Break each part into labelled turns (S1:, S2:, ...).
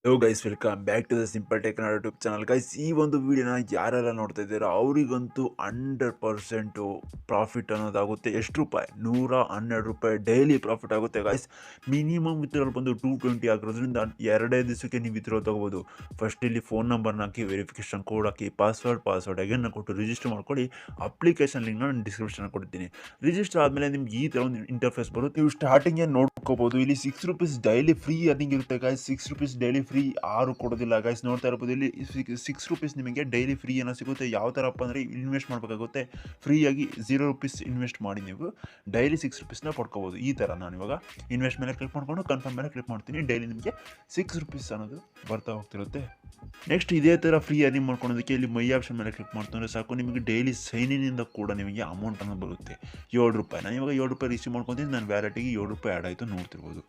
S1: Hello guys, welcome back to the simple tech Kannada YouTube channel. Guys, ಈ ಒಂದು ವಿಡಿಯೋನ ಯಾರೆಲ್ಲ ನೋಡ್ತಾ ಇದ್ದೀರಾ ಅವರಿಗಂತೂ 100% ಪ್ರಾಫಿಟ್ ಅನ್ನೋದಾಗುತ್ತೆ. ಎಷ್ಟು ರೂಪಾಯಿ? ₹112 ಡೈಲಿ ಪ್ರಾಫಿಟ್ ಆಗುತ್ತೆ ಗೈಸ್. ಮಿನಿಮಮ್ ವಿತ್ಡ್ರಾಲ್ ಬಂದು 220 ಆಗಿರೋದ್ರಿಂದ 2 ದಿವಸಕ್ಕೆ ನೀವು ವಿತ್ಡ್ರಾ ತಗೋಬೋದು. ಫಸ್ಟ್ ಇಲ್ಲಿ ಫೋನ್ ನಂಬರ್ನ ಹಾಕಿ, ವೆರಿಫಿಕೇಷನ್ ಕೋಡ್ ಹಾಕಿ, ಪಾಸ್ವರ್ಡ್ ಅಗೇನ್ ಕೊಟ್ಟು ರಿಜಿಸ್ಟರ್ ಮಾಡ್ಕೊಳ್ಳಿ. ಅಪ್ಲಿಕೇಶನ್ ಲಿಂಕ್ನ ನಾನು ಡಿಸ್ಕ್ರಿಪ್ಷನ್ ಕೊಡ್ತೀನಿ. ರಿಜಿಸ್ಟರ್ ಆದಮೇಲೆ ನಿಮ್ಗೆ ಈ ಥರ ಒಂದು ಇಂಟರ್ಫೇಸ್ ಬರುತ್ತೆ. ನೀವು ಸ್ಟಾರ್ಟಿಂಗ್ ನೋಡ್ಕೋಬಹುದು. ಇಲ್ಲಿ ₹6 ಡೈಲಿ ಫ್ರೀ ಅರ್ನಿಂಗ್ ಇರುತ್ತೆ ಗೈಸ್. ₹6 ಡೈಲಿ ಫ್ರೀ, 6 ಕೊಡೋದಿಲ್ಲ ಗೈಸ್. ನೋಡ್ತಾ ಇರ್ಬೋದು ಇಲ್ಲಿ ₹6 ನಿಮಗೆ ಡೈಲಿ ಫ್ರೀ ಏನೋ ಸಿಗುತ್ತೆ. ಯಾವ ಥರಪ್ಪ ಅಂದರೆ ಇನ್ವೆಸ್ಟ್ ಮಾಡಬೇಕಾಗುತ್ತೆ. ಫ್ರೀಯಾಗಿ ₹0 ಇನ್ವೆಸ್ಟ್ ಮಾಡಿ ನೀವು ಡೈಲಿ ₹6ನ ಪಡ್ಕೋಬೋದು. ಈ ಥರ ನಾನು ಇವಾಗ ಇನ್ವೆಸ್ಟ್ ಮೇಲೆ ಕ್ಲಿಕ್ ಮಾಡ್ಕೊಂಡು ಕನ್ಫರ್ಮ್ ಮೇಲೆ ಕ್ಲಿಕ್ ಮಾಡ್ತೀನಿ. ಡೈಲಿ ನಿಮಗೆ ₹6 ಅನ್ನೋದು ಬರ್ತಾ ಹೋಗ್ತಿರುತ್ತೆ. ನೆಕ್ಸ್ಟ್ ಇದೇ ಥರ ಫ್ರೀ ಅರ್ನಿಂಗ್ ಮಾಡ್ಕೊಳೋದಕ್ಕೆ ಇಲ್ಲಿ ಮೈ ಆಪ್ಷನ್ ಮೇಲೆ ಕ್ಲಿಕ್ ಮಾಡ್ಕೊಂಡ್ರೆ ಸಾಕು. ನಿಮಗೆ ಡೈಲಿ ಸೈನಿನಿಂದ ಕೂಡ ನಿಮಗೆ ಅಮೌಂಟ್ ಅನ್ನೋದು ಬರುತ್ತೆ. ₹7. ನಾನು ಇವಾಗ ₹7 ರಿಸೀವ್ ಮಾಡ್ಕೊತೀನಿ. ನನ್ನ ವ್ಯಾಲೆಟಿಗೆ ₹7 ಆ್ಯಡ್ ಆಯಿತು, ನೋಡ್ತಿರ್ಬೋದು.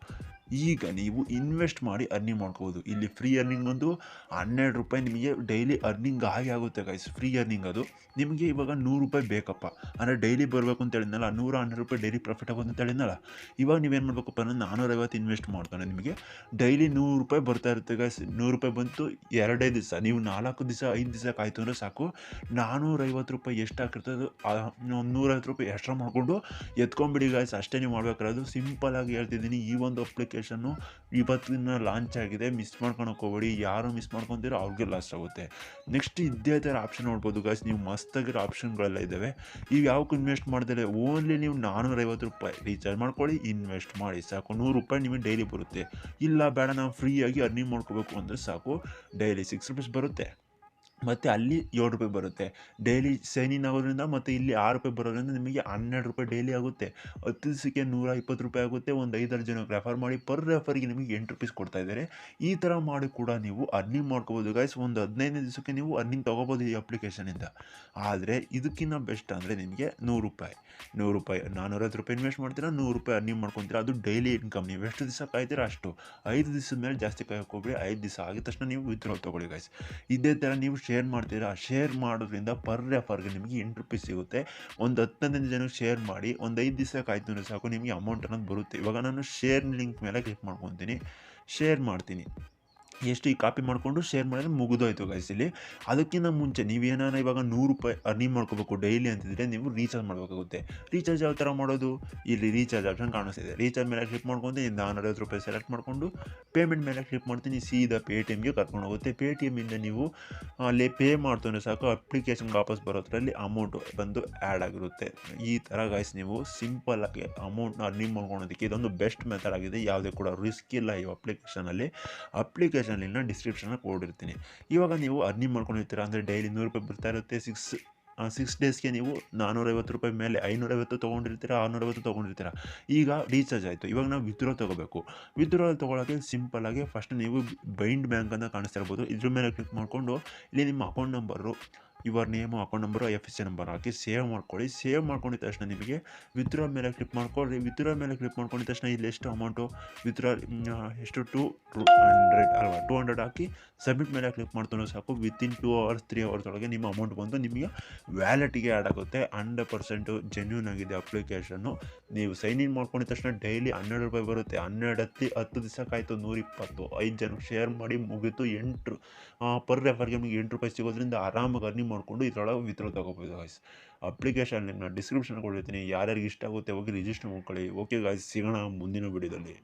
S1: ಈಗ ನೀವು ಇನ್ವೆಸ್ಟ್ ಮಾಡಿ ಅರ್ನಿಂಗ್ ಮಾಡ್ಕೋಬೋದು. ಇಲ್ಲಿ ಫ್ರೀ ಅರ್ನಿಂಗ್ ಒಂದು ₹12 ನಿಮಗೆ ಡೈಲಿ ಅರ್ನಿಂಗ್ ಆಗುತ್ತೆ ಗೈಸ್. ಫ್ರೀ ಅರ್ನಿಂಗ್ ಅದು ನಿಮಗೆ ಇವಾಗ ₹100 ಬೇಕಪ್ಪ ಅಂದರೆ ಡೈಲಿ ಬರಬೇಕು ಅಂತ ಹೇಳಿದ್ನಲ್ಲ. ₹112 ಡೈಲಿ ಪ್ರಾಫಿಟ್ ಆಗೋದು ಅಂತ ಹೇಳಿದ್ನಲ್ಲ. ಇವಾಗ ನೀವೇನು ಮಾಡಬೇಕಪ್ಪ ಅಂದರೆ 450 ಇನ್ವೆಸ್ಟ್ ಮಾಡ್ತಾನೆ ನಿಮಗೆ ಡೈಲಿ ₹100 ಬರ್ತಾ ಇರುತ್ತೆ ಗೈಸ್. ₹100 ಬಂತು 2 ದಿವಸ. ನೀವು 4 ದಿವಸ 5 ದಿವಸ ಕಾಯ್ತು ಅಂದರೆ ಸಾಕು. ₹450 ಎಷ್ಟು ಹಾಕಿರ್ತದೆ ₹150 ಎಕ್ಸ್ಟ್ರಾ ಮಾಡಿಕೊಂಡು ಎತ್ಕೊಂಡ್ಬಿಡಿ ಗೈಸ್. ಅಷ್ಟೇ ನೀವು ಮಾಡಬೇಕಾದ್ರೆ. ಸಿಂಪಲಾಗಿ ಹೇಳ್ತಿದ್ದೀನಿ. ಈ ಒಂದು ಅಪ್ಲಿಕೇಶನ್ನು ಇವತ್ತಿನ ಲಾಂಚ್ ಆಗಿದೆ. ಮಿಸ್ ಮಾಡ್ಕೊಳಕ್ಕೆ ಹೋಗ್ಬೇಡಿ. ಯಾರು ಮಿಸ್ ಮಾಡ್ಕೊತೀರೋ ಅವ್ರಿಗೆ ಲಾಸ್ ಆಗುತ್ತೆ. ನೆಕ್ಸ್ಟ್ ಇದೇ ಥರ ಆಪ್ಷನ್ ನೋಡ್ಬೋದು ಗೈಸ್. ನೀವು ಮಸ್ತಾಗಿರೋ ಆಪ್ಷನ್ಗಳೆಲ್ಲ ಇದ್ದಾವೆ. ಇವು ಯಾವಕ್ಕೂ ಇನ್ವೆಸ್ಟ್ ಮಾಡ್ದಲೆ ಓನ್ಲಿ ನೀವು ₹450 ರೀಚಾರ್ಜ್ ಮಾಡ್ಕೊಳ್ಳಿ, ಇನ್ವೆಸ್ಟ್ ಮಾಡಿ ಸಾಕು. ₹100 ನಿಮಗೆ ಡೈಲಿ ಬರುತ್ತೆ. ಇಲ್ಲ ಬೇಡ ನಾವು ಫ್ರೀಯಾಗಿ ಅರ್ನಿಂಗ್ ಮಾಡ್ಕೋಬೇಕು ಅಂದರೆ ಸಾಕು, ಡೈಲಿ ₹6 ಬರುತ್ತೆ. ಮತ್ತು ಅಲ್ಲಿ ₹7 ಬರುತ್ತೆ. ಡೈಲಿ ಸೈನ್ ಇನ್ ಆಗೋದ್ರಿಂದ ಮತ್ತು ಇಲ್ಲಿ ₹6 ಬರೋದ್ರಿಂದ ನಿಮಗೆ ₹12 ಡೈಲಿ ಆಗುತ್ತೆ. 10 ದಿವಸಕ್ಕೆ ₹120 ಆಗುತ್ತೆ. ಒಂದು 5-6 ಜನಕ್ಕೆ ರೆಫರ್ ಮಾಡಿ. ಪರ್ ರೆಫರಿಗೆ ನಿಮಗೆ ₹8 ಕೊಡ್ತಾ ಇದ್ದಾರೆ. ಈ ಥರ ಮಾಡಿ ಕೂಡ ನೀವು ಅರ್ನಿಂಗ್ ಮಾಡ್ಕೋಬೋದು ಗೈಸ್. ಒಂದು 15 ದಿವಸಕ್ಕೆ ನೀವು ಅರ್ನಿಂಗ್ ತೊಗೋಬೋದು ಈ ಅಪ್ಲಿಕೇಶನಿಂದ. ಆದರೆ ಇದಕ್ಕಿಂತ ಬೆಸ್ಟ್ ಅಂದರೆ ನಿಮಗೆ ₹100 ₹450 ಇನ್ವೆಸ್ಟ್ ಮಾಡ್ತೀರಾ, ₹100 ಅರ್ನಿಂಗ್ ಮಾಡ್ಕೊತೀರಾ. ಅದು ಡೈಲಿ ಇನ್ಕಮ್. ನೀವು ಎಷ್ಟು ದಿವಸ ಕಾಯ್ತೀರಾ ಅಷ್ಟು. 5 ದಿವಸದ ಮೇಲೆ ಜಾಸ್ತಿ ಕಾಯೋಕೆ ಹೋಗ್ಬೇಡಿ. 5 ದಿವಸ ಆಗಿದ ತಕ್ಷಣ ನೀವು ವಿತ್ಡ್ರಾಲ್ ತೊಗೊಳ್ಳಿ ಗೈಸ್. ಇದೇ ಥರ ನೀವು ಶೇರ್ ಮಾಡ್ತೀರಾ. ಶೇರ್ ಮಾಡೋದ್ರಿಂದ ಪರ್ ರೆಫರ್ಗೆ ನಿಮಗೆ ₹8 ಸಿಗುತ್ತೆ. ಒಂದು 15 ಜನಕ್ಕೆ ಶೇರ್ ಮಾಡಿ ಒಂದು 5 ದಿವಸ ಕಾಯ್ತು ಅಂದರೆ ಸಾಕು, ನಿಮಗೆ ಅಮೌಂಟ್ ಅನ್ನೋದು ಬರುತ್ತೆ. ಇವಾಗ ನಾನು ಶೇರ್ ಲಿಂಕ್ ಮೇಲೆ ಕ್ಲಿಕ್ ಮಾಡ್ಕೊತೀನಿ, ಶೇರ್ ಮಾಡ್ತೀನಿ. ಎಷ್ಟು ಈ ಕಾಪಿ ಮಾಡಿಕೊಂಡು ಶೇರ್ ಮಾಡಿದ್ರೆ ಮುಗಿದೋಯ್ತು ಗೈಸ್. ಇಲ್ಲಿ ಅದಕ್ಕಿಂತ ಮುಂಚೆ ನೀವೇನಾರ ಇವಾಗ ₹100 ಅರ್ನಿಂಗ್ ಮಾಡ್ಕೋಬೇಕು ಡೈಲಿ ಅಂತಿದ್ರೆ ನೀವು ರೀಚಾರ್ಜ್ ಮಾಡಬೇಕಾಗುತ್ತೆ. ರೀಚಾರ್ಜ್ ಯಾವ ಥರ ಮಾಡೋದು? ಇಲ್ಲಿ ರೀಚಾರ್ಜ್ ಆಪ್ಷನ್ ಕಾಣಿಸ್ತಿದೆ. ರೀಚಾರ್ಜ್ ಮೇಲೆ ಕ್ಲಿಕ್ ಮಾಡ್ಕೊಂಡು ₹450 ಸೆಲೆಕ್ಟ್ ಮಾಡಿಕೊಂಡು ಪೇಮೆಂಟ್ ಮೇಲೆ ಕ್ಲಿಕ್ ಮಾಡ್ತೀನಿ. ಸೀದಾ ಪೇಟಿಎಮ್ಗೆ ಕರ್ಕೊಂಡು ಹೋಗುತ್ತೆ. ಪೇಟಿಎಮ್ಮಿಂದ ನೀವು ಅಲ್ಲಿ ಪೇ ಮಾಡ್ತಂದ್ರೆ ಸಾಕು, ಅಪ್ಲಿಕೇಶನ್ಗೆ ವಾಪಸ್ ಬರೋದ್ರಲ್ಲಿ ಅಮೌಂಟು ಬಂದು ಆ್ಯಡ್ ಆಗಿರುತ್ತೆ. ಈ ಥರ ಗೈಸ್ ನೀವು ಸಿಂಪಲ್ಲಾಗಿ ಅಮೌಂಟ್ನ ಅರ್ನಿಂಗ್ ಮಾಡ್ಕೊಳೋದಕ್ಕೆ ಇದೊಂದು ಬೆಸ್ಟ್ ಮೆಥಡ್ ಆಗಿದೆ. ಯಾವುದೇ ಕೂಡ ರಿಸ್ಕ್ ಇಲ್ಲ ಈ ಅಪ್ಲಿಕೇಶನ್ ಲಿಂಕ್ನ ಡಿಸ್ಕ್ರಿಪ್ಷನಲ್ಲಿ ಕೊಡಿರ್ತೀನಿ. ಇವಾಗ ನೀವು ಅರ್ನಿಂಗ್ ಮಾಡ್ಕೊಂಡಿರ್ತೀರ ಅಂದರೆ ಡೈಲಿ ₹100 ಬರ್ತಾ ಇರುತ್ತೆ. 6 ಡೇಸ್ಗೆ ನೀವು ₹450 ಮೇಲೆ 550 ತೊಗೊಂಡಿರ್ತೀರ, 650 ತೊಗೊಂಡಿರ್ತೀರ. ಈಗ ರೀಚಾರ್ಜ್ ಆಯಿತು. ಇವಾಗ ನಾವು ವಿತ್ಡ್ರಾಲ್ ತೊಗೋಬೇಕು. ವಿತ್ಡ್ರಾಲ್ ತೊಗೊಳಕ್ಕೆ ಸಿಂಪಲ್ಲಾಗಿ ಫಸ್ಟ್ ನೀವು ಬೈಂಡ್ ಬ್ಯಾಂಕ್ ಅಂತ ಕಾಣಿಸ್ತಾ ಇರ್ಬೋದು. ಇದ್ರ ಮೇಲೆ ಕ್ಲಿಕ್ ಮಾಡಿಕೊಂಡು ಇಲ್ಲಿ ನಿಮ್ಮ account number, your name, account number, IFSC number hockey save ಮಾಡ್ಕೊಳ್ಳಿ. ಸೇವ್ ಮಾಡ್ಕೊಂಡಿದ ತಕ್ಷಣ ನಿಮಗೆ ವಿತ್ಡ್ರಾಲ್ ಮೇಲೆ ಕ್ಲಿಕ್ ಮಾಡ್ಕೊಳ್ಳಿ. ವಿತ್ಡ್ರಾಲ್ ಮೇಲೆ ಕ್ಲಿಕ್ ಮಾಡ್ಕೊಂಡಿದ ತಕ್ಷಣ ಇಲ್ಲಿ ಎಷ್ಟು ಅಮೌಂಟು ವಿತ್ಡ್ರಾಲ್ ಎಷ್ಟು 200 ಅಲ್ವಾ, 200 ಹಾಕಿ ಸಬ್ಮಿಟ್ ಮೇಲೆ ಕ್ಲಿಕ್ ಮಾಡ್ತಾನೋ ಸಾಕು. ವಿತಿನ್ 2 ಅವರ್ಸ್ 3 ಅವರ್ಸ್ ಒಳಗೆ ನಿಮ್ಮ ಅಮೌಂಟ್ ಬಂದು ನಿಮಗೆ ವ್ಯಾಲೆಟಿಗೆ ಆ್ಯಡ್ ಆಗುತ್ತೆ. 100% ಜೆನ್ಯೂನ್ ಆಗಿದೆ ಅಪ್ಲಿಕೇಶನ್ನು. ನೀವು ಸೈನ್ ಇನ್ ಮಾಡ್ಕೊಂಡಿದ ತಕ್ಷಣ ಡೈಲಿ ₹12 ಬರುತ್ತೆ. 10 ದಿವಸಕ್ಕಾಯಿತು ₹120. 5 ಜನಕ್ಕೆ ಶೇರ್ ಮಾಡಿ ಮುಗೀತು. ಪರ್ ರೆಫರ್ಗೆ ನಿಮಗೆ ₹8 ಸಿಗೋದ್ರಿಂದ ಆರಾಮಾಗಿ ಅರ್ನಿಂಗ್ ಮಾಡಿಕೊಂಡು ಇದರೊಳಗೆ ವಿತ್ಡ್ರಾಲ್ ತೊಗೋಬೋದು ಗೈಸ್. ಅಪ್ಲಿಕೇಶನ್ ಲಿಂಕ್ನ ಡಿಸ್ಕ್ರಿಪ್ಷನ್ ಕೊಡಿರ್ತೀನಿ. ಯಾರ್ಯಾರಿಗೆ ಇಷ್ಟ ಆಗುತ್ತೆ ಹೋಗಿ ರಿಜಿಸ್ಟರ್ ಮಾಡ್ಕೊಳ್ಳಿ. ಓಕೆ ಗೈಸ್, ಸಿಗೋಣ ಮುಂದಿನ ವಿಡಿಯೋದಲ್ಲಿ.